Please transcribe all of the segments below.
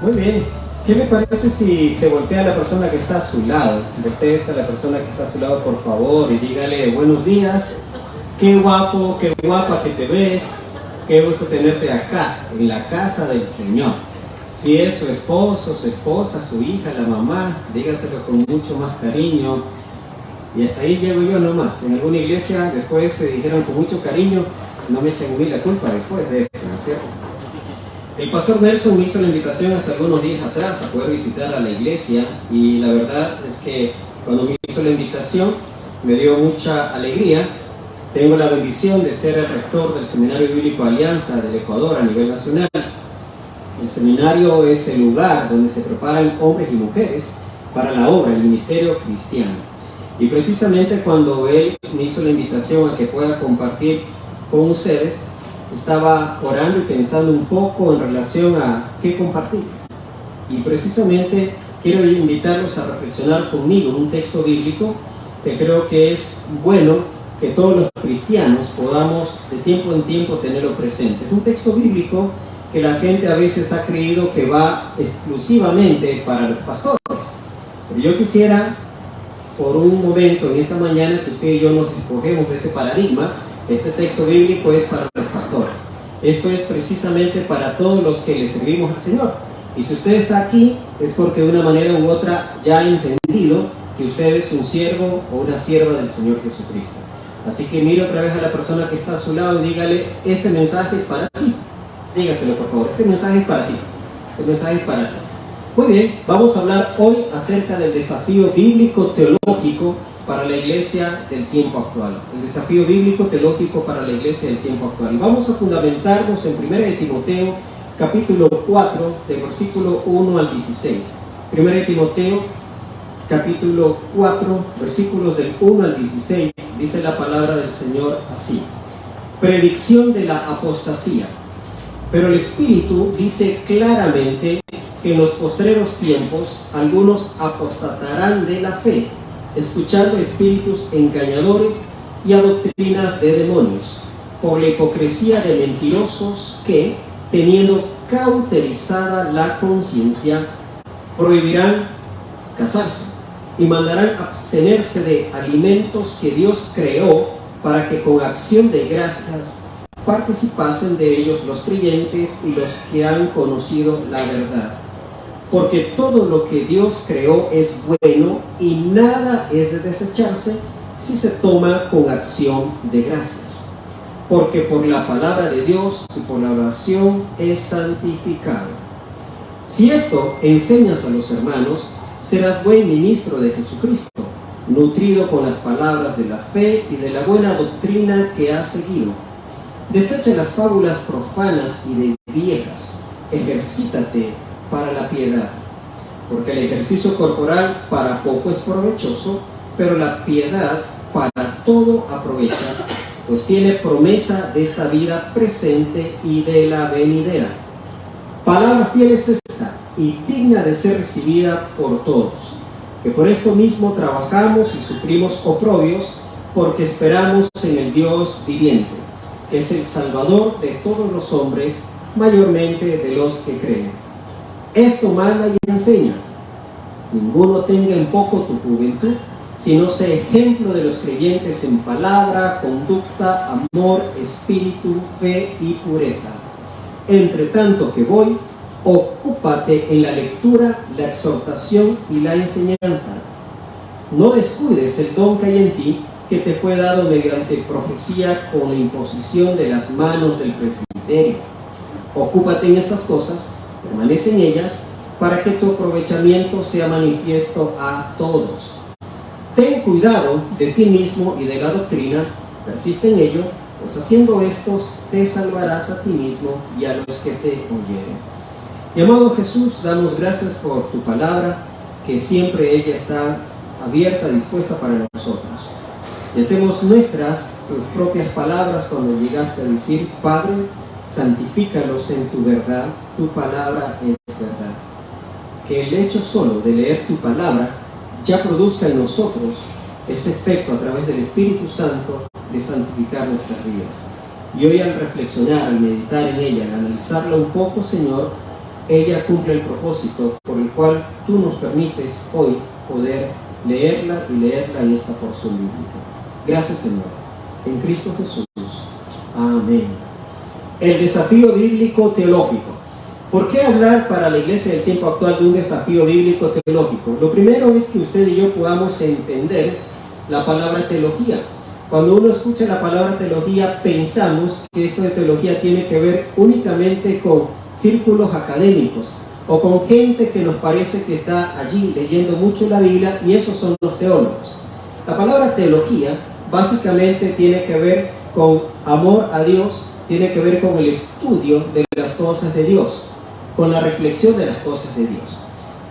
Muy bien. ¿Qué le parece si se voltea a la persona que está a su lado? Volteese a la persona que está a su lado, por favor, y dígale buenos días. Qué guapo, qué guapa que te ves. Qué gusto tenerte acá, en la casa del Señor. Si es su esposo, su esposa, su hija, la mamá, dígaselo con mucho más cariño. Y hasta ahí llego yo nomás. En alguna iglesia después se dijeron con mucho cariño, no me echen a mí la culpa después de eso, ¿no es cierto? El pastor Nelson me hizo la invitación hace algunos días atrás a poder visitar a la iglesia, y la verdad es que cuando me hizo la invitación me dio mucha alegría. Tengo la bendición de ser el rector del Seminario Bíblico Alianza del Ecuador a nivel nacional. El seminario es el lugar donde se preparan hombres y mujeres para la obra, el ministerio cristiano. Y precisamente cuando él me hizo la invitación a que pueda compartir con ustedes, estaba orando y pensando un poco en relación a qué compartirles. Y precisamente quiero invitarlos a reflexionar conmigo en un texto bíblico que creo que es bueno que todos los cristianos podamos de tiempo en tiempo tenerlo presente. Es un texto bíblico que la gente a veces ha creído que va exclusivamente para los pastores. Pero yo quisiera, por un momento en esta mañana, que usted y yo nos despojemos de ese paradigma. Este texto bíblico es para los pastores. Esto es precisamente para todos los que le servimos al Señor. Y si usted está aquí, es porque de una manera u otra ya ha entendido que usted es un siervo o una sierva del Señor Jesucristo. Así que mire otra vez a la persona que está a su lado y dígale, este mensaje es para ti. Dígaselo, por favor, este mensaje es para ti. Este mensaje es para ti. Muy bien, vamos a hablar hoy acerca del desafío bíblico teológico para la iglesia del tiempo actual. El desafío bíblico teológico para la iglesia del tiempo actual. Y vamos a fundamentarnos en 1 de Timoteo, capítulo 4, de versículo 1 al 16. 1 de Timoteo, capítulo 4, versículos del 1 al 16, dice la palabra del Señor así. Predicción de la apostasía. Pero el Espíritu dice claramente que en los postreros tiempos algunos apostatarán de la fe, escuchando espíritus engañadores y a doctrinas de demonios, por la hipocresía de mentirosos que, teniendo cauterizada la conciencia, prohibirán casarse y mandarán abstenerse de alimentos que Dios creó para que con acción de gracias participasen de ellos los creyentes y los que han conocido la verdad. Porque todo lo que Dios creó es bueno y nada es de desecharse si se toma con acción de gracias. Porque por la palabra de Dios y por la oración es santificado. Si esto enseñas a los hermanos, serás buen ministro de Jesucristo, nutrido con las palabras de la fe y de la buena doctrina que has seguido. Desecha las fábulas profanas y de viejas. Ejercítate para la piedad, porque el ejercicio corporal para poco es provechoso, pero la piedad para todo aprovecha, pues tiene promesa de esta vida presente y de la venidera. Palabra fiel es esta, y digna de ser recibida por todos, que por esto mismo trabajamos y sufrimos oprobios, porque esperamos en el Dios viviente, que es el Salvador de todos los hombres, mayormente de los que creen. Esto manda y enseña. Ninguno tenga en poco tu juventud, sino sea ejemplo de los creyentes en palabra, conducta, amor, espíritu, fe y pureza. Entre tanto que voy, ocúpate en la lectura, la exhortación y la enseñanza. No descuides el don que hay en ti, que te fue dado mediante profecía con la imposición de las manos del presbiterio. Ocúpate en estas cosas, permanece en ellas, para que tu aprovechamiento sea manifiesto a todos. Ten cuidado de ti mismo y de la doctrina, persiste en ello, pues haciendo esto te salvarás a ti mismo y a los que te oyeren. Y amado Jesús, damos gracias por tu palabra, que siempre ella está abierta, dispuesta para nosotros. Y hacemos nuestras tus propias palabras cuando llegaste a decir, Padre, santifícalos en tu verdad, tu palabra es verdad. Que el hecho solo de leer tu palabra ya produzca en nosotros ese efecto a través del Espíritu Santo de santificar nuestras vidas. Y hoy al reflexionar, al meditar en ella, al analizarla un poco, Señor, ella cumple el propósito por el cual tú nos permites hoy poder leerla y leerla en esta porción bíblica. Gracias, Señor. En Cristo Jesús. Amén. El desafío bíblico teológico. ¿Por qué hablar para la iglesia del tiempo actual de un desafío bíblico teológico? Lo primero es que usted y yo podamos entender la palabra teología. Cuando uno escucha la palabra teología, pensamos que esto de teología tiene que ver únicamente con círculos académicos o con gente que nos parece que está allí leyendo mucho la Biblia, y esos son los teólogos. La palabra teología básicamente tiene que ver con amor a Dios, tiene que ver con el estudio de las cosas de Dios, con la reflexión de las cosas de Dios.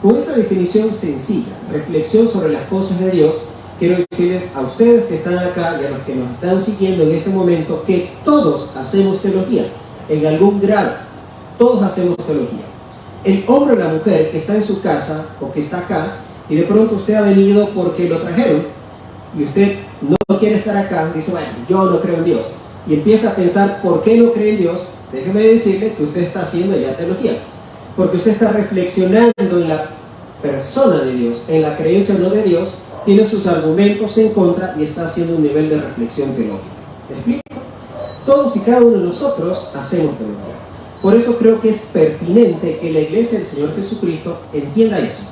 Con esa definición sencilla, reflexión sobre las cosas de Dios, quiero decirles a ustedes que están acá y a los que nos están siguiendo en este momento que todos hacemos teología, en algún grado. Todos hacemos teología. El hombre o la mujer que está en su casa o que está acá y de pronto usted ha venido porque lo trajeron y usted no quiere estar acá, dice, bueno, yo no creo en Dios, y empieza a pensar por qué no cree en Dios. Déjeme decirle que usted está haciendo ya teología, porque usted está reflexionando en la persona de Dios, en la creencia o no de Dios, tiene sus argumentos en contra y está haciendo un nivel de reflexión teológica. ¿Me explico? Todos y cada uno de nosotros hacemos teología. Por eso creo que es pertinente que la iglesia del Señor Jesucristo entienda eso.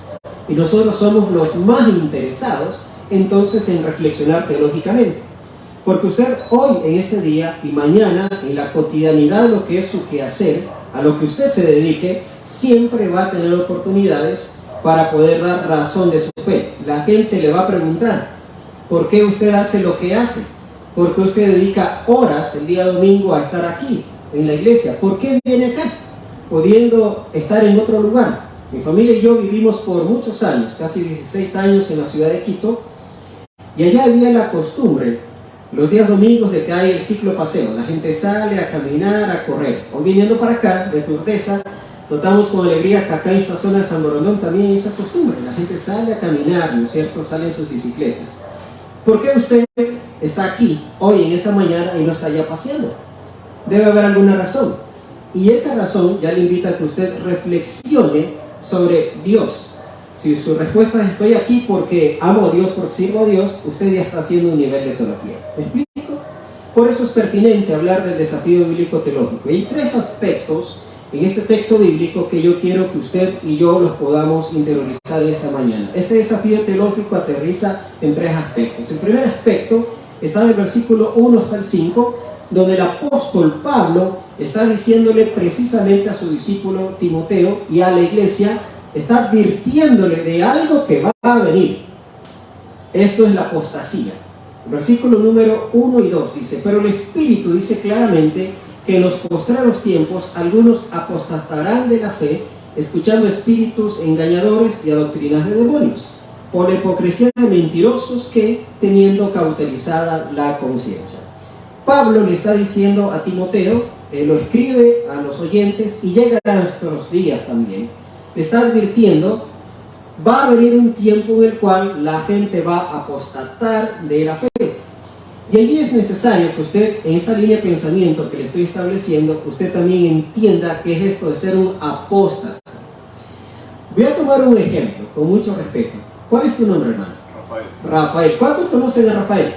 Y nosotros somos los más interesados entonces en reflexionar teológicamente. Porque usted hoy, en este día y mañana, en la cotidianidad de lo que es su quehacer, a lo que usted se dedique, siempre va a tener oportunidades para poder dar razón de su fe. La gente le va a preguntar, ¿por qué usted hace lo que hace? ¿Por qué usted dedica horas el día domingo a estar aquí, en la iglesia? ¿Por qué viene acá, pudiendo estar en otro lugar? Mi familia y yo vivimos por muchos años, casi 16 años en la ciudad de Quito, y allá había la costumbre, los días domingos, de que hay el ciclo paseo. La gente sale a caminar, a correr. Hoy viniendo para acá, de Urteza, notamos con alegría que acá en esta zona de San Borondón también hay esa costumbre. La gente sale a caminar, ¿no es cierto? Sale en sus bicicletas. ¿Por qué usted está aquí hoy, en esta mañana, y no está allá paseando? Debe haber alguna razón. Y esa razón ya le invita a que usted reflexione sobre Dios. Si su respuesta es estoy aquí porque amo a Dios, porque sirvo a Dios, usted ya está haciendo un nivel de teología. ¿Me explico? Por eso es pertinente hablar del desafío bíblico teológico. Y hay tres aspectos en este texto bíblico que yo quiero que usted y yo los podamos interiorizar esta mañana. Este desafío teológico aterriza en tres aspectos. El primer aspecto está del versículo 1 hasta el 5, donde el apóstol Pablo está diciéndole precisamente a su discípulo Timoteo y a la iglesia, está advirtiéndole de algo que va a venir. Esto es la apostasía. El versículo número 1 y 2 dice, pero el Espíritu dice claramente que en los postreros tiempos algunos apostatarán de la fe, escuchando espíritus engañadores y a doctrinas de demonios, por la hipocresía de mentirosos que, teniendo cauterizada la conciencia. Pablo le está diciendo a Timoteo, lo escribe a los oyentes y llega a nuestros días también. Le está advirtiendo, va a venir un tiempo en el cual la gente va a apostatar de la fe. Y allí es necesario que usted, en esta línea de pensamiento que le estoy estableciendo, usted también entienda qué es esto de ser un apóstata. Voy a tomar un ejemplo, con mucho respeto. ¿Cuál es tu nombre, hermano? Rafael. Rafael. ¿Cuántos conocen a Rafael?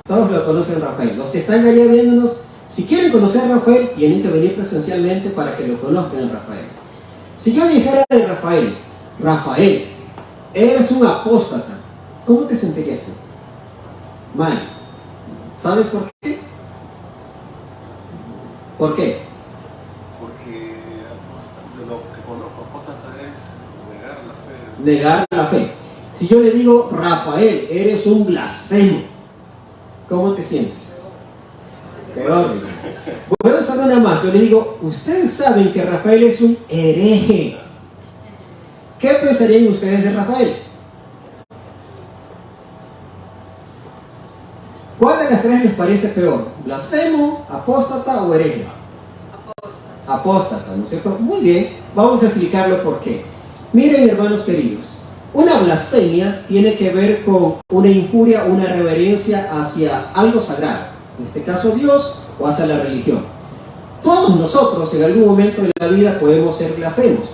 Todos lo conocen, Rafael. Los que están allá viéndonos, si quieren conocer a Rafael, tienen que venir presencialmente para que lo conozcan a Rafael. Si yo dijera de Rafael, Rafael, eres un apóstata, ¿cómo te sentirías tú? Mal. ¿Sabes por qué? ¿Por qué? Porque de lo que conozco, apóstata es negar la fe. Negar la fe. Si yo le digo, Rafael, eres un blasfemo, ¿cómo te sientes? Peor. Voy a usar una más. Yo le digo, ustedes saben que Rafael es un hereje. ¿Qué pensarían ustedes de Rafael? ¿Cuál de las tres les parece peor? ¿Blasfemo, apóstata o hereje? Apóstata, ¿no es cierto? Muy bien, vamos a explicarlo por qué. Miren, hermanos queridos, una blasfemia tiene que ver con una injuria, una reverencia hacia algo sagrado, en este caso Dios, o hacia la religión. Todos nosotros en algún momento de la vida podemos ser blasfemos.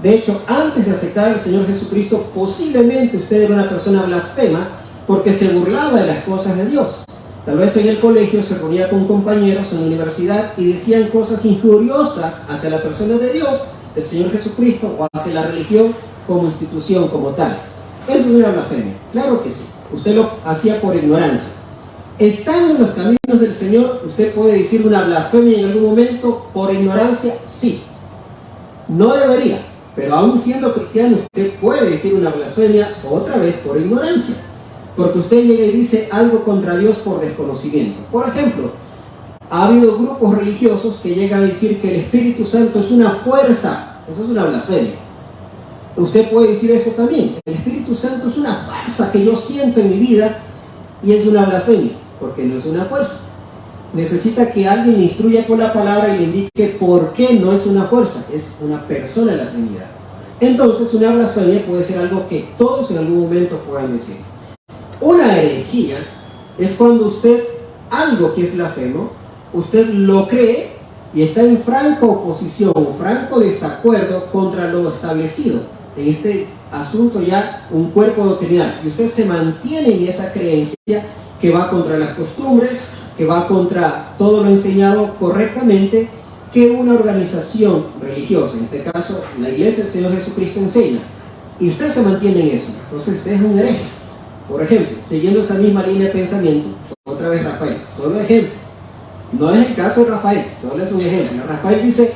De hecho, antes de aceptar al Señor Jesucristo, posiblemente usted era una persona blasfema porque se burlaba de las cosas de Dios. Tal vez en el colegio se reunía con compañeros en la universidad y decían cosas injuriosas hacia la persona de Dios, del Señor Jesucristo, o hacia la religión como institución, como tal. ¿Eso no era blasfemia? Claro que sí. Usted lo hacía por ignorancia. Estando en los caminos del Señor, usted puede decir una blasfemia en algún momento por ignorancia, sí. No debería, pero aún siendo cristiano, usted puede decir una blasfemia otra vez por ignorancia. Porque usted llega y dice algo contra Dios por desconocimiento. Por ejemplo, ha habido grupos religiosos que llegan a decir que el Espíritu Santo es una fuerza. Eso es una blasfemia. Usted puede decir eso también. El Espíritu Santo es una fuerza que yo siento en mi vida y es una blasfemia, porque no es una fuerza. Necesita que alguien le instruya por la palabra y le indique por qué no es una fuerza, es una persona en la Trinidad. Entonces, una blasfemia puede ser algo que todos en algún momento puedan decir. Una herejía es cuando usted, algo que es blasfemo, usted lo cree y está en franca oposición o franco desacuerdo contra lo establecido. En este asunto ya un cuerpo doctrinal. Y usted se mantiene en esa creencia que va contra las costumbres, que va contra todo lo enseñado correctamente que una organización religiosa, en este caso la Iglesia del Señor Jesucristo, enseña. Y usted se mantiene en eso. Entonces usted es un hereje. Por ejemplo, siguiendo esa misma línea de pensamiento, otra vez Rafael, solo ejemplo. No es el caso de Rafael, solo es un ejemplo. Rafael dice,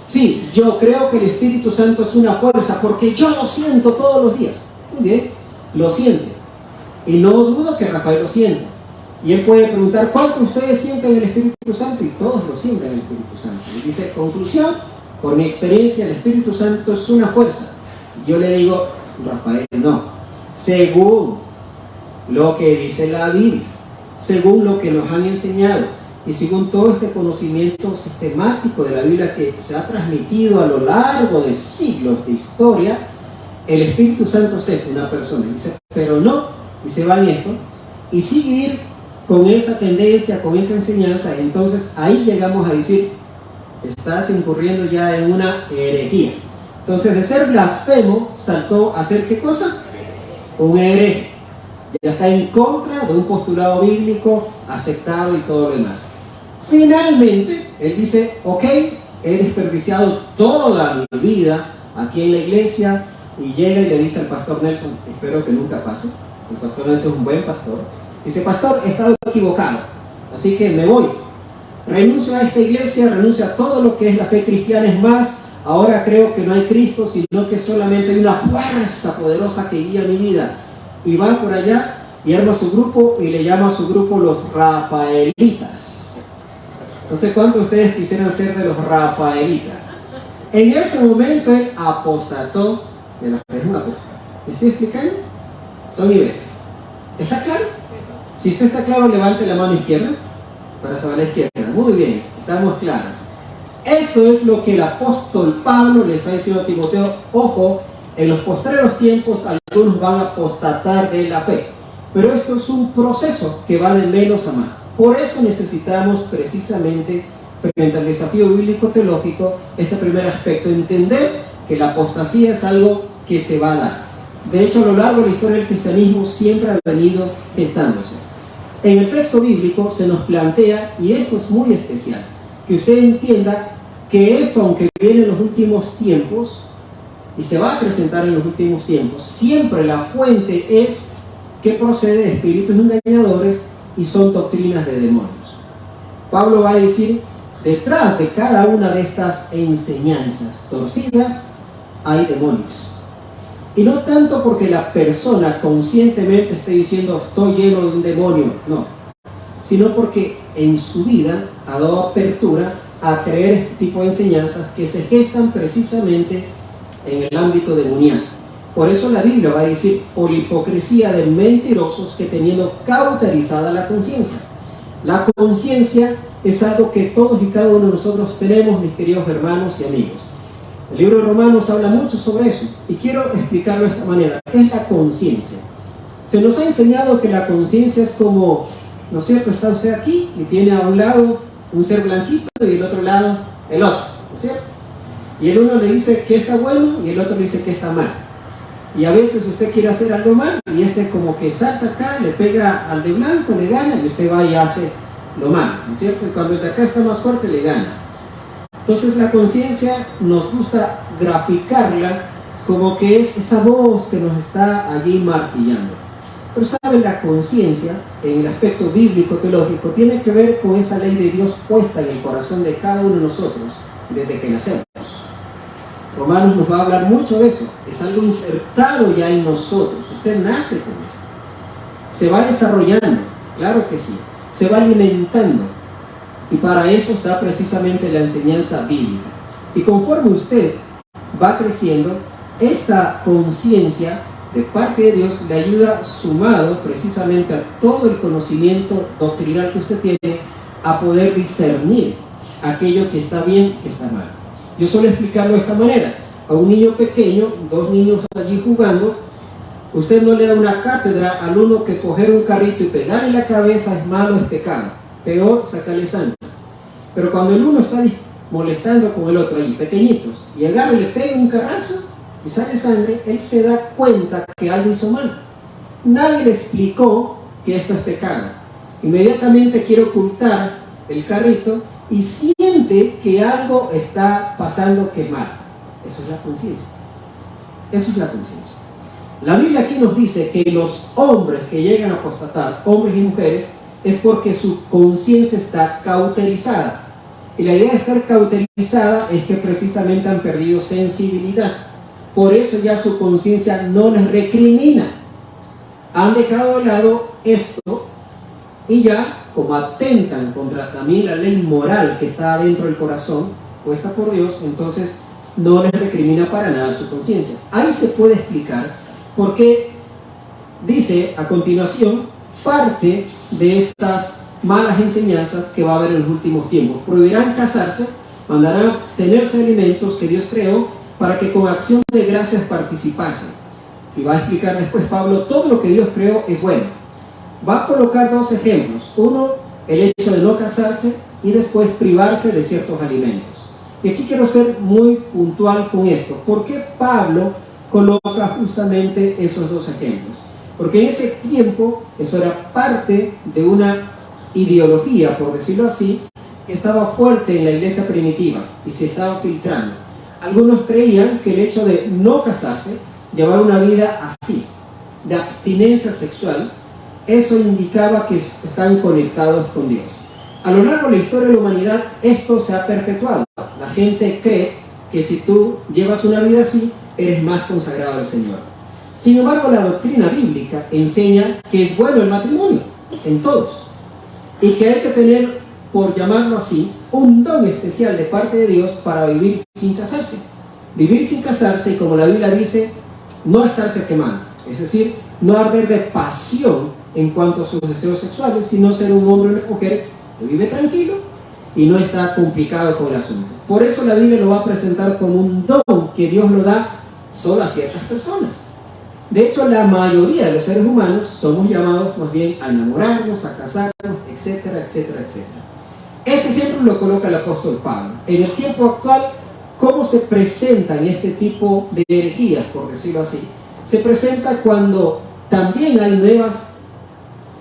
sí, yo creo que el Espíritu Santo es una fuerza porque yo lo siento todos los días. Muy bien, lo siente. Y no dudo que Rafael lo sienta. Y él puede preguntar, ¿cuánto ustedes sienten el Espíritu Santo? Y todos lo sienten el Espíritu Santo. Y dice, conclusión, por mi experiencia, el Espíritu Santo es una fuerza. Yo le digo, Rafael, no. Según lo que dice la Biblia, según lo que nos han enseñado y según todo este conocimiento sistemático de la Biblia que se ha transmitido a lo largo de siglos de historia, el Espíritu Santo es una persona. Dice, pero no, y se va en esto y seguir con esa tendencia, con esa enseñanza. Entonces ahí llegamos a decir, estás incurriendo ya en una herejía. Entonces de ser blasfemo saltó a ser ¿qué cosa? Un hereje. Ya está en contra de un postulado bíblico aceptado y todo lo demás. Finalmente, él dice, ok, he desperdiciado toda mi vida aquí en la iglesia, y llega y le dice al pastor Nelson, espero que nunca pase, el pastor Nelson es un buen pastor, dice, pastor, he estado equivocado, así que me voy, renuncio a esta iglesia, renuncio a todo lo que es la fe cristiana, es más, ahora creo que no hay Cristo, sino que solamente hay una fuerza poderosa que guía mi vida. Y va por allá y arma su grupo y le llama a su grupo los Rafaelitas. No sé cuántos de ustedes quisieran ser de los Rafaelitas. En ese momento él apostató de la fe. Es un apóstata. ¿Me estoy explicando? Son niveles. ¿Está claro? Si usted está claro, levante la mano izquierda para saber la izquierda. Muy bien, estamos claros. Esto es lo que el apóstol Pablo le está diciendo a Timoteo. Ojo, en los postreros tiempos algunos van a apostatar de la fe, pero esto es un proceso que va de menos a más. Por eso necesitamos precisamente, frente al desafío bíblico teológico, este primer aspecto, entender que la apostasía es algo que se va a dar. De hecho, a lo largo de la historia del cristianismo siempre ha venido gestándose. En el texto bíblico se nos plantea, y esto es muy especial, que usted entienda que esto, aunque viene en los últimos tiempos, y se va a presentar en los últimos tiempos, siempre la fuente es que procede de espíritus engañadores y son doctrinas de demonios. Pablo va a decir, detrás de cada una de estas enseñanzas torcidas hay demonios. Y no tanto porque la persona conscientemente esté diciendo estoy lleno de un demonio, no, sino porque en su vida ha dado apertura a creer este tipo de enseñanzas que se gestan precisamente en el ámbito demoníaco. Por eso la Biblia va a decir, por la hipocresía de mentirosos que teniendo cauterizada la conciencia. La conciencia es algo que todos y cada uno de nosotros tenemos, mis queridos hermanos y amigos. El libro de Romanos habla mucho sobre eso y quiero explicarlo de esta manera. ¿Qué es la conciencia? Se nos ha enseñado que la conciencia es como, ¿no es cierto? Está usted aquí y tiene a un lado un ser blanquito y el otro lado el otro, ¿no es cierto? Y el uno le dice que está bueno y el otro le dice que está mal. Y a veces usted quiere hacer algo mal y este como que salta acá, le pega al de blanco, le gana y usted va y hace lo malo, ¿no es cierto? Y cuando el de acá está más fuerte, le gana. Entonces la conciencia nos gusta graficarla como que es esa voz que nos está allí martillando. Pero saben, la conciencia, en el aspecto bíblico, teológico, tiene que ver con esa ley de Dios puesta en el corazón de cada uno de nosotros desde que nacemos. Romanos nos va a hablar mucho de eso. Es algo insertado ya en nosotros. Usted nace con eso. Se va desarrollando, claro que sí. Se va alimentando. Y para eso está precisamente la enseñanza bíblica. Y conforme usted va creciendo, esta conciencia de parte de Dios le ayuda, sumado precisamente a todo el conocimiento doctrinal que usted tiene, a poder discernir aquello que está bien, que está mal. Yo suelo explicarlo de esta manera. A un niño pequeño, dos niños allí jugando, usted no le da una cátedra al uno que coger un carrito y pegarle la cabeza es malo, es pecado. Peor, sacarle sangre. Pero cuando el uno está molestando con el otro allí, pequeñitos, y agarra y le pega un carrazo y sale sangre, él se da cuenta que algo hizo mal. Nadie le explicó que esto es pecado. Inmediatamente quiere ocultar el carrito y siente que algo está pasando que es mal. Eso es la conciencia. Eso es la conciencia. La Biblia aquí nos dice que los hombres que llegan a apostatar, hombres y mujeres, es porque su conciencia está cauterizada. Y la idea de estar cauterizada es que precisamente han perdido sensibilidad. Por eso ya su conciencia no les recrimina. Han dejado de lado esto y ya, como atentan contra también la ley moral que está dentro del corazón, puesta por Dios, entonces no les recrimina para nada su conciencia. Ahí se puede explicar por qué dice a continuación parte de estas malas enseñanzas que va a haber en los últimos tiempos. Prohibirán casarse, mandarán abstenerse de alimentos que Dios creó para que con acción de gracias participasen. Y va a explicar después Pablo, todo lo que Dios creó es bueno. Va a colocar dos ejemplos. Uno, el hecho de no casarse y después privarse de ciertos alimentos. Y aquí quiero ser muy puntual con esto. ¿Por qué Pablo coloca justamente esos dos ejemplos? Porque en ese tiempo eso era parte de una ideología, por decirlo así, que estaba fuerte en la iglesia primitiva y se estaba filtrando. Algunos creían que el hecho de no casarse, llevar una vida así, de abstinencia sexual, eso indicaba que están conectados con Dios. A lo largo de la historia de la humanidad, esto se ha perpetuado. La gente cree que si tú llevas una vida así, eres más consagrado al Señor. Sin embargo, la doctrina bíblica enseña que es bueno el matrimonio, en todos, y que hay que tener, por llamarlo así, un don especial de parte de Dios para vivir sin casarse. Vivir sin casarse, y como la Biblia dice, no estarse quemando, es decir, no arder de pasión en cuanto a sus deseos sexuales, sino ser un hombre o una mujer que vive tranquilo y no está complicado con el asunto. Por eso la Biblia lo va a presentar como un don que Dios lo da solo a ciertas personas. De hecho, la mayoría de los seres humanos somos llamados más bien a enamorarnos, a casarnos, etcétera, etcétera, etcétera. Ese ejemplo lo coloca el apóstol Pablo. En el tiempo actual, ¿cómo se presentan este tipo de herejías, por decirlo así? Se presenta cuando también hay nuevas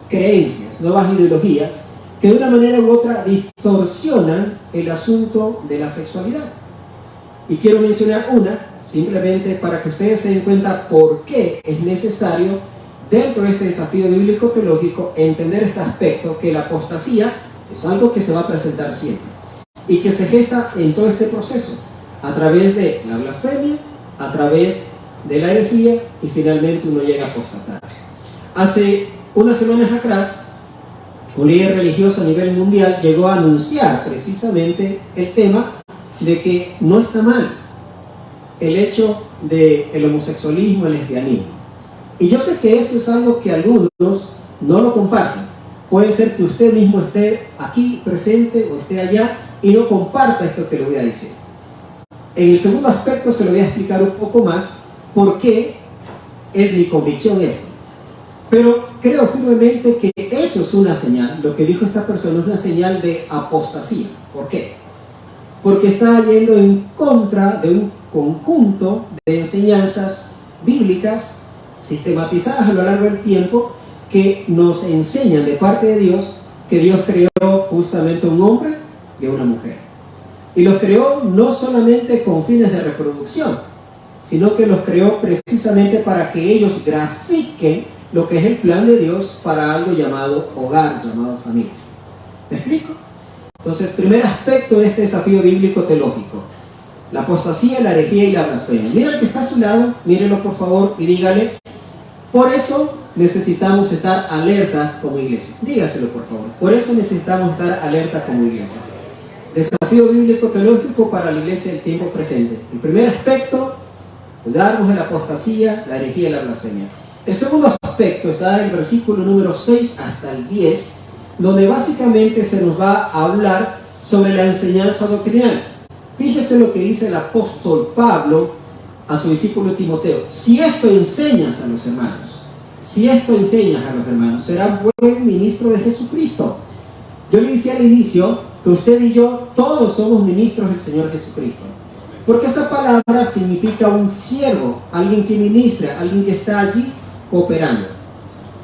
creencias, nuevas ideologías, que de una manera u otra distorsionan el asunto de la sexualidad. Y quiero mencionar una, simplemente para que ustedes se den cuenta por qué es necesario, dentro de este desafío bíblico-teológico, entender este aspecto, que la apostasía es algo que se va a presentar siempre y que se gesta en todo este proceso, a través de la blasfemia, a través de la herejía, y finalmente uno llega a apostatar. Hace unas semanas atrás, un líder religioso a nivel mundial llegó a anunciar precisamente el tema de que no está mal el hecho del homosexualismo, el lesbianismo. Y yo sé que esto es algo que algunos no lo comparten. Puede ser que usted mismo esté aquí presente o esté allá y no comparta esto que le voy a decir. En el segundo aspecto se lo voy a explicar un poco más por qué es mi convicción esto. Pero creo firmemente que eso es una señal, lo que dijo esta persona es una señal de apostasía. ¿Por qué? Porque está yendo en contra de un conjunto de enseñanzas bíblicas sistematizadas a lo largo del tiempo que nos enseñan de parte de Dios que Dios creó justamente un hombre y una mujer. Y los creó no solamente con fines de reproducción, sino que los creó precisamente para que ellos grafiquen lo que es el plan de Dios para algo llamado hogar, llamado familia. ¿Me explico? Entonces, primer aspecto de este desafío bíblico teológico: la apostasía, la herejía y la blasfemia. Mira al que está a su lado, mírelo por favor y dígale: por eso necesitamos estar alertas como iglesia. Dígaselo por favor. Por eso necesitamos estar alertas como iglesia. Desafío bíblico teológico para la iglesia del tiempo presente. El primer aspecto: cuidarnos de la apostasía, la herejía y la blasfemia. El segundo aspecto está en el versículo número 6 hasta el 10, donde básicamente se nos va a hablar sobre la enseñanza doctrinal. Fíjese lo que dice el apóstol Pablo a su discípulo Timoteo: si esto enseñas a los hermanos, serás buen ministro de Jesucristo. Yo le decía al inicio que usted y yo todos somos ministros del Señor Jesucristo, porque esa palabra significa un siervo, alguien que ministra, alguien que está allí cooperando.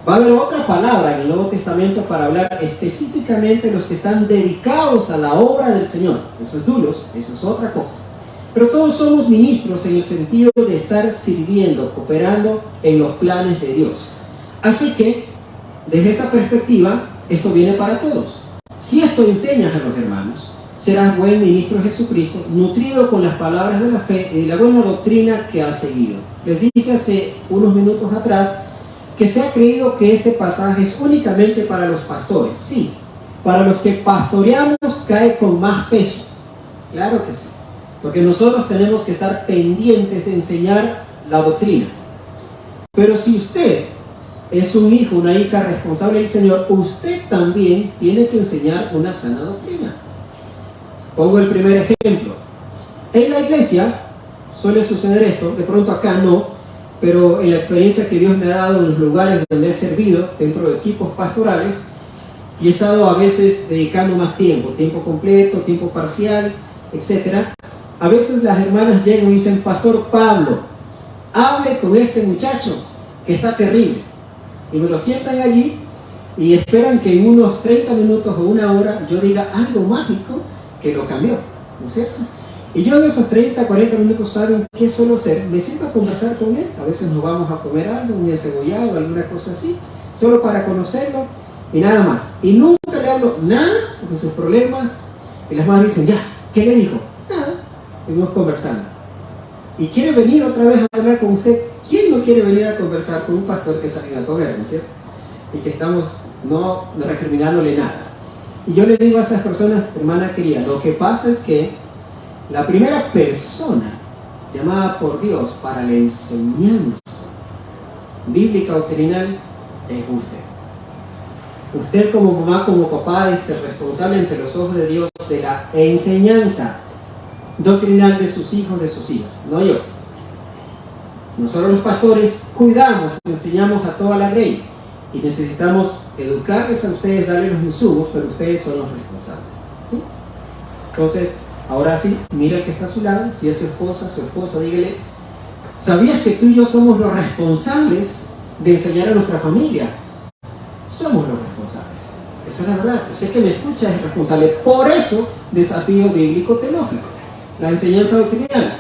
Va a haber otra palabra en el Nuevo Testamento para hablar específicamente de los que están dedicados a la obra del Señor. Esos duros, eso es otra cosa. Pero todos somos ministros en el sentido de estar sirviendo, cooperando en los planes de Dios. Así que, desde esa perspectiva, esto viene para todos. Si esto enseñas a los hermanos, serás buen ministro de Jesucristo, nutrido con las palabras de la fe y de la buena doctrina que has seguido. Les dije hace unos minutos atrás que se ha creído que este pasaje es únicamente para los pastores. Sí, para los que pastoreamos cae con más peso. Claro que sí, porque nosotros tenemos que estar pendientes de enseñar la doctrina. Pero si usted es un hijo, una hija responsable del Señor, usted también tiene que enseñar una sana doctrina. Pongo el primer ejemplo. En la iglesia suele suceder esto, de pronto acá no, pero en la experiencia que Dios me ha dado en los lugares donde he servido, dentro de equipos pastorales, y he estado a veces dedicando más tiempo, tiempo completo, tiempo parcial, etc. A veces las hermanas llegan y dicen: Pastor Pablo, hable con este muchacho que está terrible. Y me lo sientan allí y esperan que en unos 30 minutos o una hora yo diga algo mágico que lo cambió, ¿no es cierto? Y yo en esos 30, 40 minutos, ¿saben qué suelo hacer? Me siento a conversar con él. A veces nos vamos a comer algo, un encebollado, alguna cosa así, solo para conocerlo y nada más. Y nunca le hablo nada de sus problemas. Y las madres dicen: ya, ¿qué le dijo? Nada, seguimos conversando. ¿Y quiere venir otra vez a hablar con usted? ¿Quién no quiere venir a conversar con un pastor que salió a comer, ¿no es cierto? Y que estamos no recriminándole nada. Y yo le digo a esas personas: hermana querida, lo que pasa es que la primera persona llamada por Dios para la enseñanza bíblica doctrinal es usted. Usted como mamá, como papá, es el responsable ante los ojos de Dios de la enseñanza doctrinal de sus hijos, de sus hijas, no yo. Nosotros los pastores cuidamos, enseñamos a toda la grey y necesitamos educarles a ustedes, darles los insumos, pero ustedes son los responsables, ¿sí? Entonces, ahora sí, mira el que está a su lado, si es su esposa, dígale: ¿sabías que tú y yo somos los responsables de enseñar a nuestra familia? Somos los responsables. Esa es la verdad. Usted que me escucha es responsable. Por eso, desafío bíblico teológico, la enseñanza doctrinal.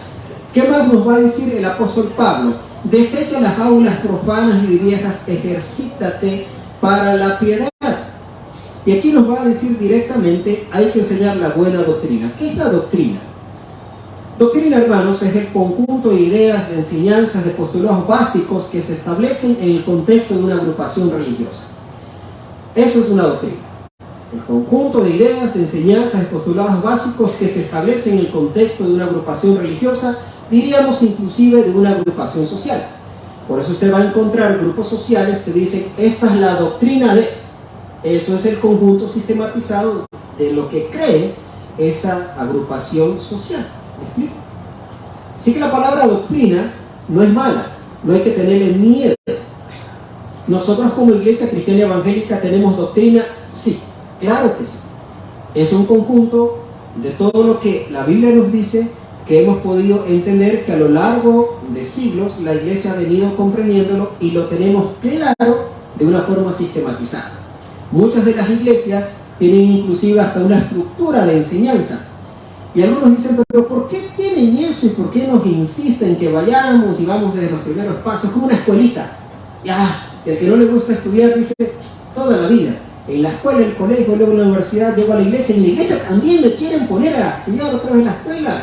¿Qué más nos va a decir el apóstol Pablo? Desecha las fábulas profanas y viejas, ejercítate para la piedad. Y aquí nos va a decir directamente: hay que enseñar la buena doctrina. ¿Qué es la doctrina? Doctrina, hermanos, es el conjunto de ideas, de enseñanzas, de postulados básicos que se establecen en el contexto de una agrupación religiosa. Eso es una doctrina. El conjunto de ideas, de enseñanzas, de postulados básicos que se establecen en el contexto de una agrupación religiosa, diríamos inclusive de una agrupación social. Por eso usted va a encontrar grupos sociales que dicen: esta es la doctrina de... Eso es el conjunto sistematizado de lo que cree esa agrupación social. ¿Me explico? Así que la palabra doctrina no es mala, no hay que tenerle miedo. ¿Nosotros como Iglesia Cristiana Evangélica tenemos doctrina? Sí, claro que sí. Es un conjunto de todo lo que la Biblia nos dice, que hemos podido entender, que a lo largo de siglos la Iglesia ha venido comprendiéndolo y lo tenemos claro de una forma sistematizada. Muchas de las iglesias tienen inclusive hasta una estructura de enseñanza. Y algunos dicen, pero ¿por qué tienen eso y por qué nos insisten que vayamos y vamos desde los primeros pasos? Es como una escuelita. Ya, el que no le gusta estudiar dice toda la vida. En la escuela, en el colegio, luego en la universidad, llego a la iglesia. En la iglesia también me quieren poner a estudiar otra vez en la escuela.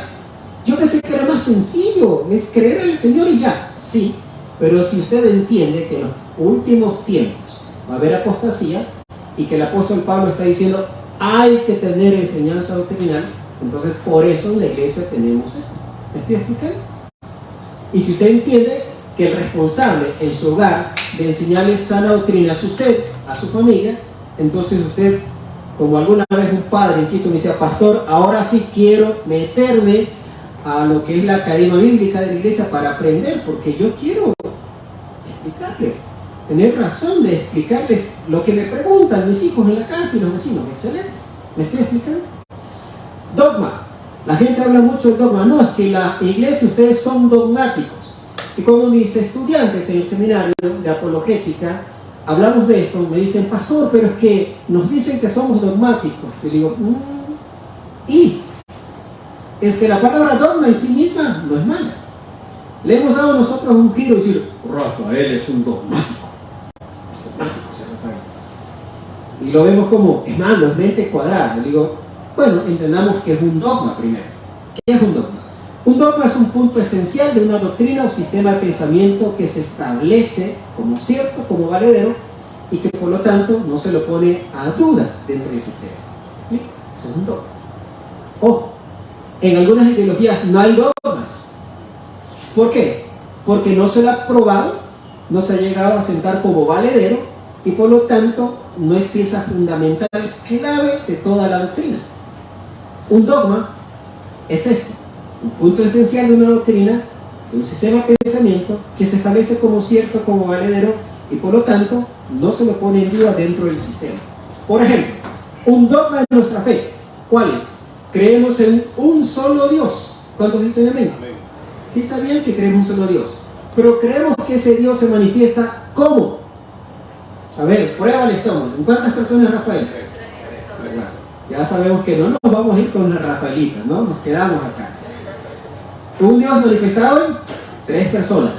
Yo pensé que era más sencillo, es creer en el Señor y ya. Sí, pero si usted entiende que en los últimos tiempos va a haber apostasía y que el apóstol Pablo está diciendo hay que tener enseñanza doctrinal, entonces por eso en la iglesia tenemos esto. ¿Me estoy explicando? Y si usted entiende que el responsable en su hogar de enseñarle sana doctrina es usted, a su familia, entonces usted, como alguna vez un padre en Quito me decía, pastor, ahora sí quiero meterme a lo que es la academia bíblica de la iglesia para aprender, porque yo quiero explicarles, tener razón de explicarles lo que me preguntan mis hijos en la casa y los vecinos. Excelente. ¿Me estoy explicando? Dogma. La gente habla mucho del dogma. No, es que la iglesia, ustedes son dogmáticos. Y cuando mis estudiantes en el seminario de apologética hablamos de esto, me dicen, pastor, pero es que nos dicen que somos dogmáticos. Yo digo, y es que la palabra dogma en sí misma no es mala. Le hemos dado nosotros un giro y decir, Rafael es un dogmático. Dogmático, señor Rafael. Y lo vemos como, es malo, es mente cuadrada. Le digo, bueno, entendamos que es un dogma primero. ¿Qué es un dogma? Un dogma es un punto esencial de una doctrina o sistema de pensamiento que se establece como cierto, como valedero, y que por lo tanto no se lo pone a duda dentro del sistema. Eso es un dogma. Ojo, en algunas ideologías no hay dogmas. ¿Por qué? Porque no se lo ha probado, no se ha llegado a sentar como valedero y por lo tanto no es pieza fundamental, clave de toda la doctrina. Un dogma es esto, un punto esencial de una doctrina, de un sistema de pensamiento que se establece como cierto, como valedero y por lo tanto no se lo pone en duda dentro del sistema. Por ejemplo, un dogma de nuestra fe, ¿cuál es? Creemos en un solo Dios. ¿Cuántos dicen amén? Amén. Sí sabían que creemos en un solo Dios, pero creemos que ese Dios se manifiesta ¿cómo? A ver, pruébale, estamos. ¿En cuántas personas, Rafael? Ya sabemos que no nos vamos a ir con las Rafaelitas, ¿no? Nos quedamos acá. Un Dios manifestado en 3 personas: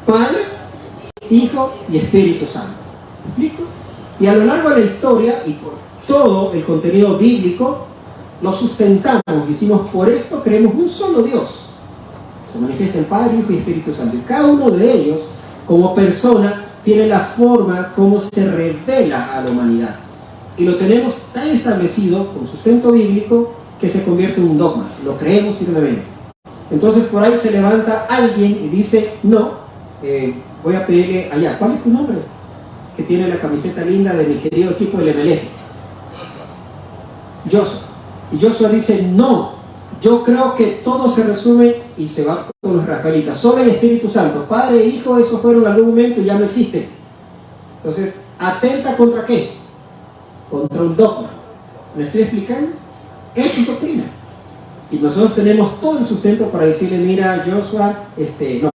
Padre, Hijo y Espíritu Santo. ¿Me explico? Y a lo largo de la historia y por todo el contenido bíblico lo sustentamos, decimos, por esto creemos un solo Dios. Se manifiesta en Padre, Hijo y Espíritu Santo. Y cada uno de ellos, como persona, tiene la forma como se revela a la humanidad. Y lo tenemos tan establecido, con sustento bíblico, que se convierte en un dogma. Lo creemos firmemente. Entonces por ahí se levanta alguien y dice, no, voy a pedirle allá. ¿Cuál es tu nombre? Que tiene la camiseta linda de mi querido equipo del MLE. Joshua. Y Joshua dice, no, yo creo que todo se resume y se va con los rafaelitas. Solo el Espíritu Santo, Padre e Hijo, esos fueron en algún momento y ya no existen. Entonces, ¿atenta contra qué? Contra un dogma. ¿Me estoy explicando? Es su doctrina. Y nosotros tenemos todo el sustento para decirle, mira, Joshua, no,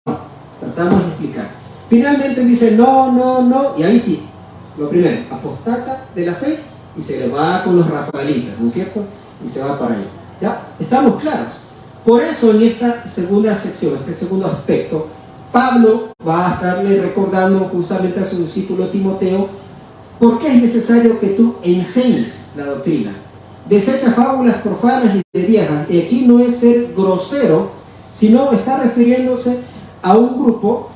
tratamos de explicar. Finalmente dice, no, y ahí sí, lo primero, apostata de la fe y se le va con los rafaelitas, ¿no es cierto? Y se va para allá. ¿Ya? ¿Estamos claros? Por eso en esta segunda sección, este segundo aspecto, Pablo va a estarle recordando justamente a su discípulo Timoteo por qué es necesario que tú enseñes la doctrina. Desecha fábulas profanas y de viejas. Y aquí no es ser grosero, sino está refiriéndose a un grupo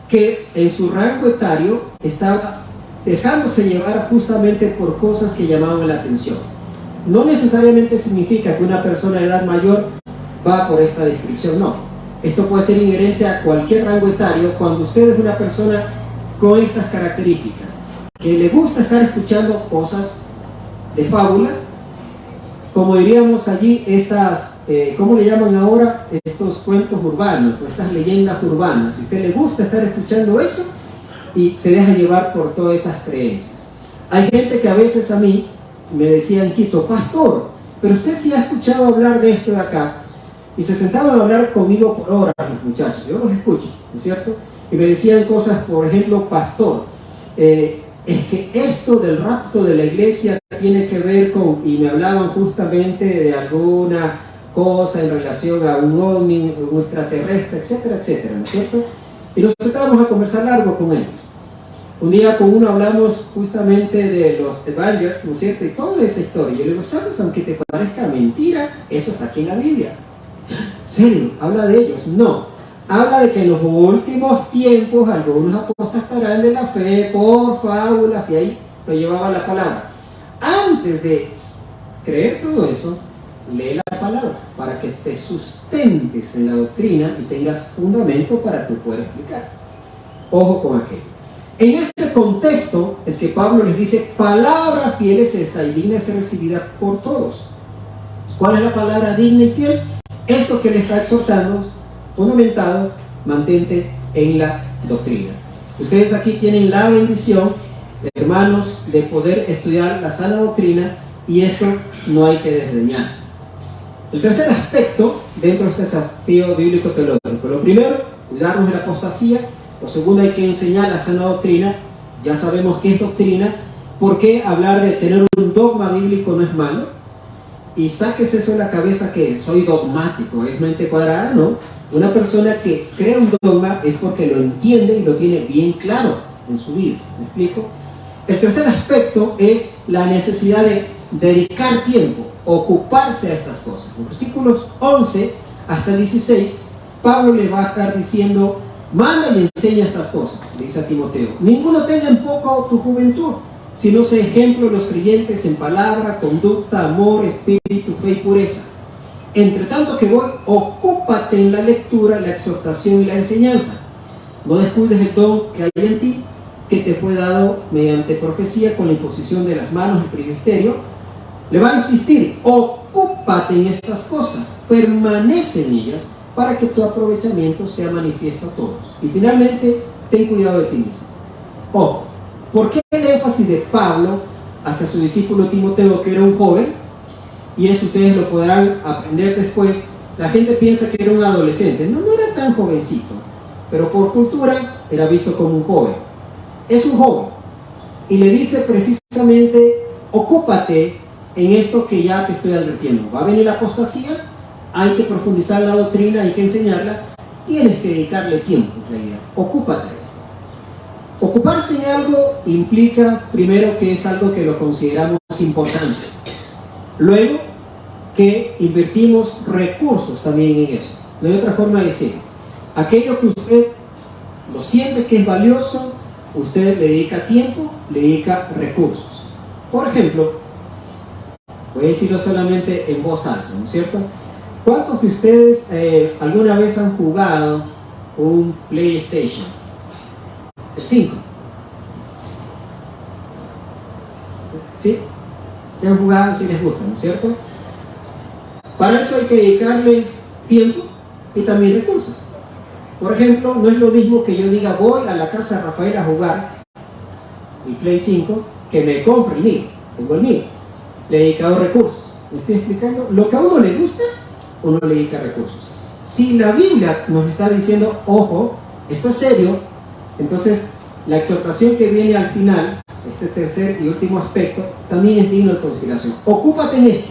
que en su rango etario estaba dejándose llevar justamente por cosas que llamaban la atención. No necesariamente significa que una persona de edad mayor va por esta descripción, no. Esto puede ser inherente a cualquier rango etario cuando usted es una persona con estas características, que le gusta estar escuchando cosas de fábula, como diríamos allí, estas, ¿cómo le llaman ahora? Estos cuentos urbanos, o estas leyendas urbanas. Si a usted le gusta estar escuchando eso, y se deja llevar por todas esas creencias. Hay gente que a veces a mí me decía en Quito, pastor, pero usted sí ha escuchado hablar de esto de acá, y se sentaban a hablar conmigo por horas los muchachos, yo los escucho, ¿no es cierto? Y me decían cosas, por ejemplo, pastor, es que esto del rapto de la iglesia tiene que ver con, y me hablaban justamente de alguna cosa en relación a un ovni, un extraterrestre, etcétera, etcétera, ¿no es cierto? Y nos sentábamos a conversar largo con ellos. Un día con uno hablamos justamente de los Avengers, ¿no es cierto? Y toda esa historia. Yo le digo, ¿sabes? Aunque te parezca mentira, eso está aquí en la Biblia. ¿Serio? ¿Habla de ellos? No. Habla de que en los últimos tiempos algunos apostatarán de la fe por fábulas, y ahí lo llevaba la palabra. Antes de creer todo eso, lee la palabra para que te sustentes en la doctrina y tengas fundamento para tú poder explicar. Ojo con aquello. En ese contexto es que Pablo les dice, palabra fiel es esta y digna de ser recibida por todos. ¿Cuál es la palabra digna y fiel? Esto que le está exhortando, fundamentado, mantente en la doctrina. Ustedes aquí tienen la bendición, hermanos, de poder estudiar la sana doctrina, y esto no hay que desdeñarse. El tercer aspecto dentro de este desafío bíblico teológico: lo primero, cuidarnos de la apostasía. Lo segundo, hay que enseñar la sana doctrina. Ya sabemos qué es doctrina. ¿Por qué hablar de tener un dogma bíblico no es malo? Y saques eso de la cabeza que soy dogmático, es mente cuadrada. No. Una persona que crea un dogma es porque lo entiende y lo tiene bien claro en su vida. ¿Me explico? El tercer aspecto es la necesidad de dedicar tiempo, ocuparse a estas cosas. En los versículos 11 hasta 16, Pablo le va a estar diciendo, manda y enseña estas cosas, le dice a Timoteo. Ninguno tenga en poco tu juventud, sino sea ejemplo de los creyentes en palabra, conducta, amor, espíritu, fe y pureza. Entre tanto que voy, ocúpate en la lectura, la exhortación y la enseñanza. No descuides el don que hay en ti, que te fue dado mediante profecía con la imposición de las manos, el presbiterio. Le va a insistir, ocúpate en estas cosas, permanece en ellas, para que tu aprovechamiento sea manifiesto a todos. Y finalmente, ten cuidado de ti mismo. Ojo, ¿por qué el énfasis de Pablo hacia su discípulo Timoteo, que era un joven? Y eso ustedes lo podrán aprender después. La gente piensa que era un adolescente. No, no era tan jovencito, pero por cultura era visto como un joven. Es un joven. Y le dice precisamente, ocúpate en esto que ya te estoy advirtiendo. Va a venir la apostasía, hay que profundizar la doctrina, hay que enseñarla, tienes que dedicarle tiempo en realidad. Ocúpate de esto. Ocuparse en algo implica, primero, que es algo que lo consideramos importante. Luego, que invertimos recursos también en eso. No hay otra forma de decirlo. Aquello que usted lo siente que es valioso, usted le dedica tiempo, le dedica recursos. Por ejemplo, voy a decirlo solamente en voz alta, ¿no es cierto? ¿Cuántos de ustedes alguna vez han jugado un PlayStation? El 5. ¿Sí? ¿Se han jugado? ¿Sí les gusta, no es cierto? Para eso hay que dedicarle tiempo y también recursos. Por ejemplo, no es lo mismo que yo diga, voy a la casa de Rafael a jugar el Play 5, que me compre el mío. Tengo el mío. Le he dedicado recursos. ¿Me estoy explicando? Lo que a uno le gusta, uno le dedica recursos. Si la Biblia nos está diciendo, ojo, esto es serio, entonces la exhortación que viene al final, este tercer y último aspecto, también es digno de consideración. Ocúpate en esto.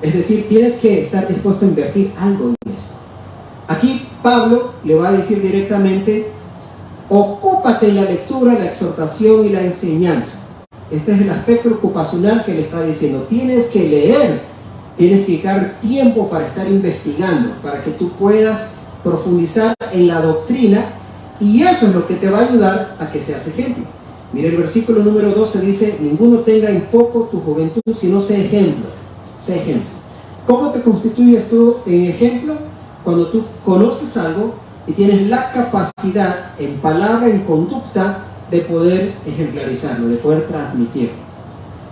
Es decir, tienes que estar dispuesto a invertir algo en esto. Aquí Pablo le va a decir directamente, ocúpate en la lectura, la exhortación y la enseñanza. Este es el aspecto ocupacional que le está diciendo. Tienes que leer, tienes que dedicar tiempo para estar investigando, para que tú puedas profundizar en la doctrina, y eso es lo que te va a ayudar a que seas ejemplo. Mire, el versículo número 12 dice, ninguno tenga en poco tu juventud, sino sé ejemplo. Sé ejemplo. ¿Cómo te constituyes tú en ejemplo? Cuando tú conoces algo y tienes la capacidad en palabra, en conducta, de poder ejemplarizarlo, de poder transmitirlo.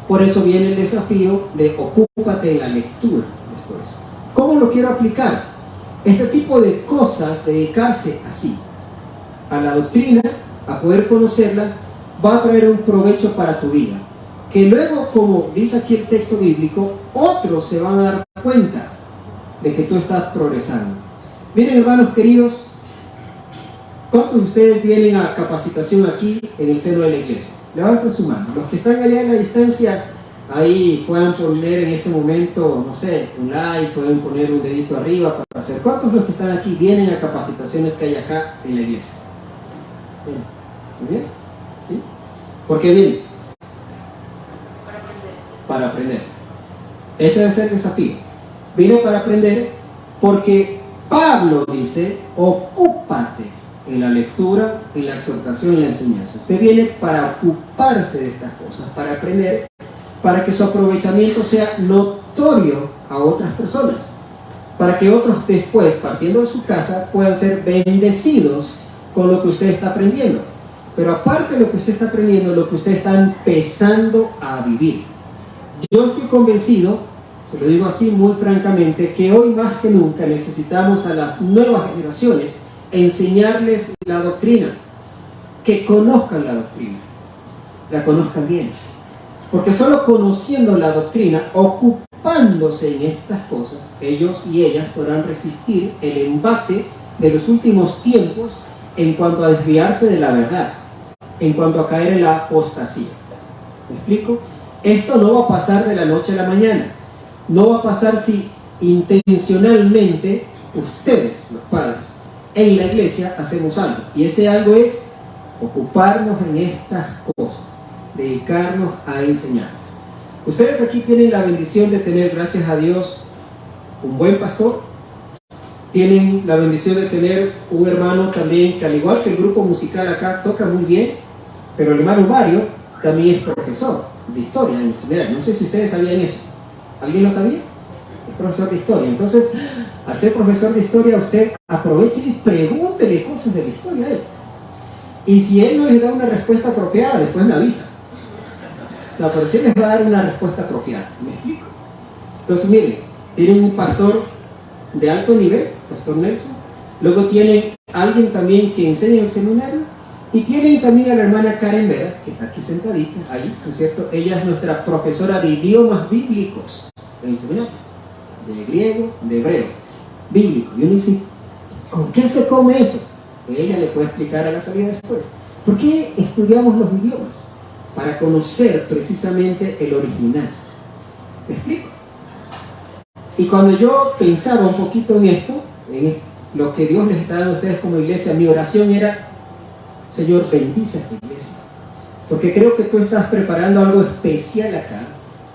Por eso viene el desafío de ocúpate en la lectura después. ¿Cómo lo quiero aplicar? Este tipo de cosas, dedicarse así a la doctrina, a poder conocerla, va a traer un provecho para tu vida. Que luego, como dice aquí el texto bíblico, otros se van a dar cuenta de que tú estás progresando. Miren, hermanos queridos, ¿cuántos de ustedes vienen a capacitación aquí en el seno de la iglesia? Levanten su mano. Los que están allá en la distancia, ahí puedan poner en este momento, no sé, un like, pueden poner un dedito arriba para hacer. ¿Cuántos de los que están aquí vienen a capacitaciones que hay acá en la iglesia? Bien. ¿Muy bien? ¿Sí? ¿Por qué vienen? Para aprender. Ese debe ser el desafío. Vine para aprender porque Pablo dice, ocúpate en la lectura, en la exhortación y en la enseñanza. Usted viene para ocuparse de estas cosas, para aprender, para que su aprovechamiento sea notorio a otras personas, para que otros después, partiendo de su casa, puedan ser bendecidos con lo que usted está aprendiendo. Pero aparte de lo que usted está aprendiendo, lo que usted está empezando a vivir. Yo estoy convencido, se lo digo así muy francamente, que hoy más que nunca necesitamos a las nuevas generaciones enseñarles la doctrina, que conozcan la doctrina, la conozcan bien. Porque solo conociendo la doctrina, ocupándose en estas cosas, ellos y ellas podrán resistir el embate de los últimos tiempos en cuanto a desviarse de la verdad, en cuanto a caer en la apostasía. ¿Me explico? Esto no va a pasar de la noche a la mañana. No va a pasar si intencionalmente ustedes, los padres, en la iglesia hacemos algo. Y ese algo es ocuparnos en estas cosas, dedicarnos a enseñarles. Ustedes aquí tienen la bendición de tener, gracias a Dios, un buen pastor. Tienen la bendición de tener un hermano también que, al igual que el grupo musical acá, toca muy bien, pero el hermano Mario también es profesor de historia en el seminario. No sé si ustedes sabían eso. ¿Alguien lo sabía? Es profesor de historia. Entonces, al ser profesor de historia, usted aproveche y pregúntele cosas de la historia a él. Y si él no les da una respuesta apropiada, después me avisa. No, pero sí les va a dar una respuesta apropiada. ¿Me explico? Entonces, miren, tienen un pastor de alto nivel, Pastor Nelson. Luego tienen alguien también que enseña en el seminario. Y tienen también a la hermana Karen Vera, que está aquí sentadita, ahí, ¿no es cierto? Ella es nuestra profesora de idiomas bíblicos en el seminario. De griego, de hebreo, bíblico. Y uno dice, ¿con qué se come eso? Pues ella le puede explicar a la salida después. ¿Por qué estudiamos los idiomas? Para conocer precisamente el original. ¿Me explico? Y cuando yo pensaba un poquito en esto, en lo que Dios les está dando a ustedes como iglesia, mi oración era, Señor, bendice a esta iglesia. Porque creo que tú estás preparando algo especial acá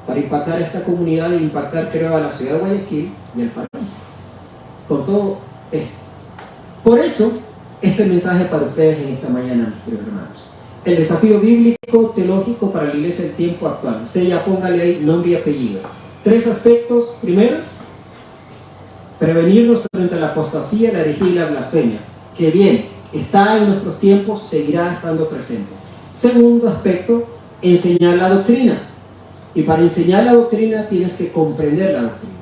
para impactar a esta comunidad e impactar, creo, a la ciudad de Guayaquil y al país. Con todo esto. Por eso, este mensaje para ustedes en esta mañana, mis queridos hermanos. El desafío bíblico, teológico para la iglesia del tiempo actual. Usted ya póngale ahí nombre y apellido. 3 aspectos. Primero, prevenirnos frente a la apostasía, la herejía y la blasfemia. Que bien, está en nuestros tiempos, seguirá estando presente. Segundo aspecto, enseñar la doctrina. Y para enseñar la doctrina tienes que comprender la doctrina.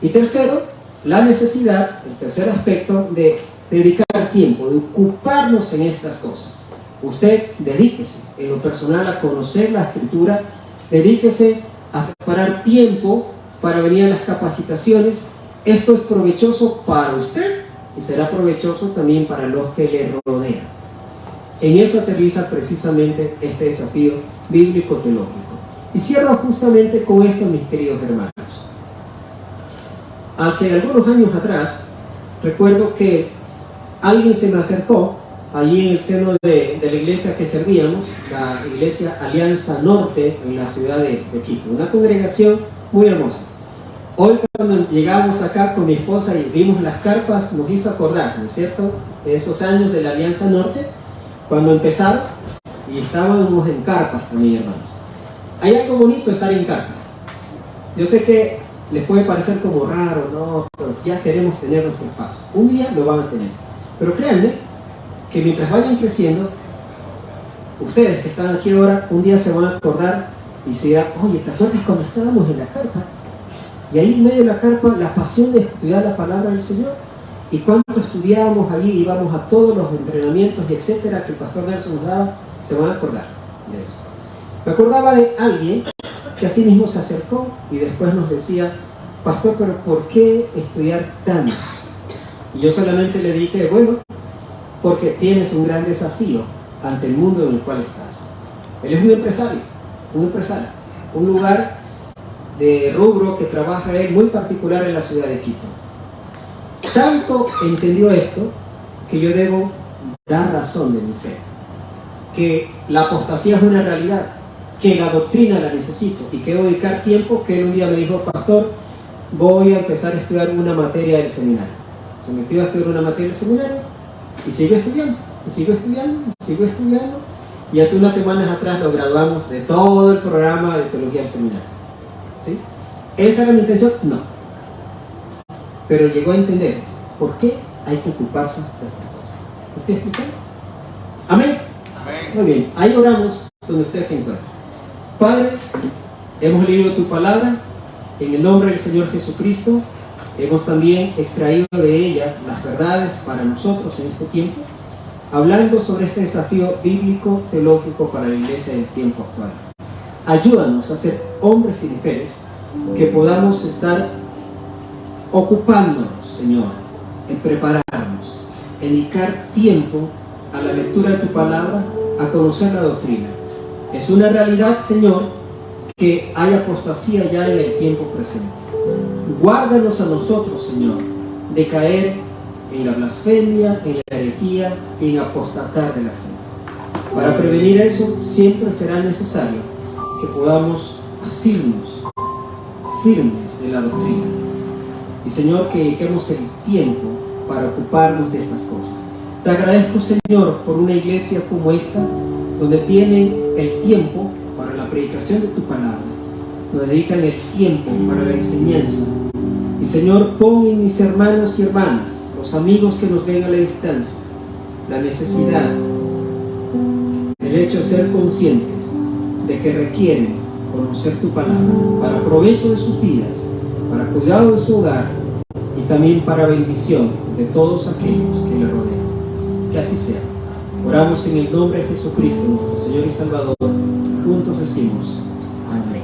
Y tercero, la necesidad, el tercer aspecto, de dedicar tiempo, de ocuparnos en estas cosas. Usted dedíquese en lo personal a conocer la Escritura, dedíquese a separar tiempo para venir a las capacitaciones. Esto es provechoso para usted y será provechoso también para los que le rodean. En eso aterriza precisamente este desafío bíblico-teológico. Y cierro justamente con esto, mis queridos hermanos. Hace algunos años atrás, recuerdo que alguien se me acercó allí en el seno de la iglesia que servíamos, la iglesia Alianza Norte en la ciudad de Quito, una congregación muy hermosa. Hoy cuando llegamos acá con mi esposa y vimos las carpas, nos hizo acordar, ¿no es cierto?, de esos años de la Alianza Norte, cuando empezaron y estábamos en carpas también, hermanos. Hay algo bonito estar en carpas. Yo sé que les puede parecer como raro, ¿no?, pero ya queremos tener nuestro espacio. Un día lo van a tener. Pero créanme que mientras vayan creciendo, ustedes que están aquí ahora, un día se van a acordar y se dirán, oye, ¿te acuerdas cuando estábamos en la carpa? Y ahí en medio de la carpa, la pasión de estudiar la palabra del Señor. Y cuando estudiábamos allí, íbamos a todos los entrenamientos y etcétera que el pastor Nelson nos daba, se van a acordar de eso. Me acordaba de alguien que así mismo se acercó y después nos decía, pastor, pero ¿por qué estudiar tanto? Y yo solamente le dije, bueno, porque tienes un gran desafío ante el mundo en el cual estás. Él es un empresario, un lugar de rubro que trabaja él muy particular en la ciudad de Quito. Tanto entendió esto que yo debo dar razón de mi fe, que la apostasía es una realidad, que la doctrina la necesito y que debo dedicar tiempo, que él un día me dijo, pastor, voy a empezar a estudiar una materia del seminario. Se metió a estudiar una materia del seminario y sigo estudiando, y hace unas semanas atrás lo graduamos de todo el programa de teología del seminario. ¿Sí? ¿Esa era mi intención? No. Pero llegó a entender por qué hay que ocuparse de estas cosas. ¿Me estoy explicando? ¿Amén? Amén. Muy bien, ahí oramos donde usted se encuentra. Padre, hemos leído tu palabra en el nombre del Señor Jesucristo. Hemos también extraído de ella las verdades para nosotros en este tiempo, hablando sobre este desafío bíblico, teológico para la iglesia del tiempo actual. Ayúdanos a ser hombres y mujeres que podamos estar ocupándonos, Señor, en prepararnos, en dedicar tiempo a la lectura de tu palabra, a conocer la doctrina. Es una realidad, Señor, que hay apostasía ya en el tiempo presente. Guárdanos a nosotros, Señor, de caer en la blasfemia, en la herejía y en apostatar de la fe. Para prevenir eso, siempre será necesario que podamos asirnos firmes de la doctrina. Y, Señor, que dediquemos el tiempo para ocuparnos de estas cosas. Te agradezco, Señor, por una iglesia como esta, donde tienen el tiempo para la predicación de tu palabra, donde dedican el tiempo para la enseñanza. Y, Señor, pon en mis hermanos y hermanas, los amigos que nos ven a la distancia, la necesidad, el hecho de ser conscientes de que requieren conocer tu palabra para provecho de sus vidas, para cuidado de su hogar y también para bendición de todos aquellos que le rodean. Que así sea. Oramos en el nombre de Jesucristo, nuestro Señor y Salvador. Juntos decimos amén.